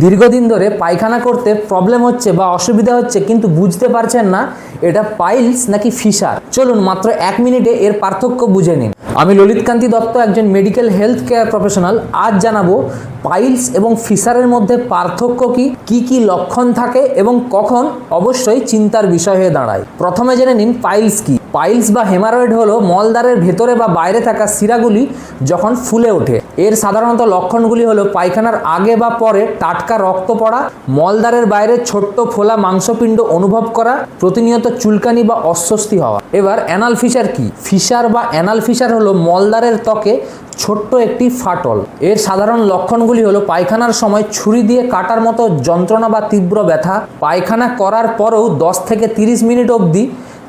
দীর্ঘদিন ধরে পায়খানা করতে প্রবলেম হচ্ছে বা অসুবিধা হচ্ছে কিন্তু বুঝতে পারছেন না এটা পাইলস নাকি ফিশার। চলুন মাত্র 1 মিনিটে এর পার্থক্য বুঝে নিন। আমি ললিত কান্তি দত্ত, একজন মেডিকেল হেলথ কেয়ার প্রফেশনাল। আজ জানাবো পাইলস এবং ফিশারের মধ্যে পার্থক্য কি কি লক্ষণ থাকে এবং কখন অবশ্যই চিন্তার বিষয় হয়ে দাঁড়ায়। প্রথমে জেনে নিন পাইলস কি। পাইলস বা হেমারয়েড হলো মলদ্বারের ভেতরে বা বাইরে থাকা শিরাগুলি যখন ফুলে ওঠে। এর সাধারণত লক্ষণগুলি হলো পায়খানার আগে বা পরে টাটকা রক্ত পড়া, মলদ্বারের বাইরে ছোট্ট ফোলা মাংসপিণ্ড অনুভব করা, প্রতিনিয়ত চুলকানি বা অস্বস্তি হওয়া। এবার অ্যানাল ফিশার কি। ফিশার বা অ্যানাল ফিশার হলো মলদ্বারের ত্বকে ছোট্ট একটি ফাটল। এর সাধারণ লক্ষণগুলি হলো পায়খানার সময় ছুরি দিয়ে কাটার মতো যন্ত্রণা বা তীব্র ব্যথা, পায়খানা করার পরেও 10 থেকে 30 মিনিট অবধি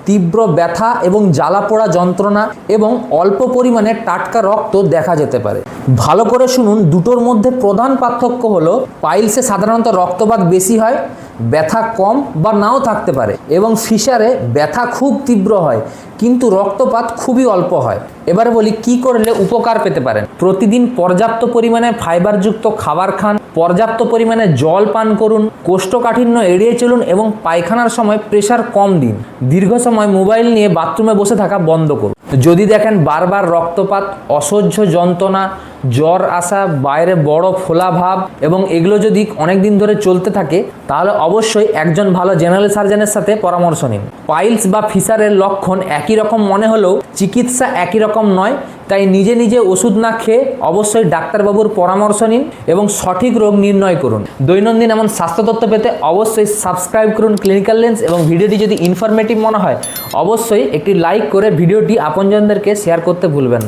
তীব্র ব্যথা এবং জ্বালা পোড়া যন্ত্রণা এবং অল্প পরিমাণে টাটকা রক্ত দেখা যেতে পারে। ভালো করে শুনুন, দুটোর মধ্যে প্রধান পার্থক্য হলো পাইলসে সাধারণত রক্তপাত বেশি হয়, ব্যথা কম বা নাও থাকতে পারে, এবং ফিশারে ব্যথা খুব তীব্র হয় কিন্তু রক্তপাত খুবই অল্প হয়। এবারে বলি কি করলে উপকার পেতে পারেন। প্রতিদিন পর্যাপ্ত পরিমাণে ফাইবারযুক্ত খাবার খান, পর্যাপ্ত পরিমাণে জল পান করুন, কোষ্ঠকাঠিন্য এড়িয়ে চলুন এবং পায়খানার সময় প্রেসার কম দিন। দীর্ঘ সময় মোবাইল নিয়ে বাথরুমে বসে থাকা বন্ধ করুন। যদি দেখেন বারবার রক্তপাত, অসহ্য যন্ত্রণা, জ্বর আসা, বাইরে বড় ফোলা ভাব এবং এগুলো যদি অনেক দিন ধরে চলতে থাকে তাহলে অবশ্যই একজন ভালো জেনারেল সার্জনের সাথে পরামর্শ নিন। পাইলস বা ফিশারের লক্ষণ একই রকম মনে হলেও চিকিৎসা একই রকম নয়, তাই নিজে নিজে ওষুধ না খেয়ে অবশ্যই ডাক্তারবাবুর পরামর্শ নিন এবং সঠিক রোগ নির্ণয় করুন। দৈনন্দিন এমন স্বাস্থ্য তথ্য পেতে অবশ্যই সাবস্ক্রাইব করুন ক্লিনিক্যাল লেন্স, এবং ভিডিওটি যদি ইনফরমেটিভ মনে হয় অবশ্যই একটি লাইক করে ভিডিওটি আপনজনদেরকে শেয়ার করতে ভুলবেন না।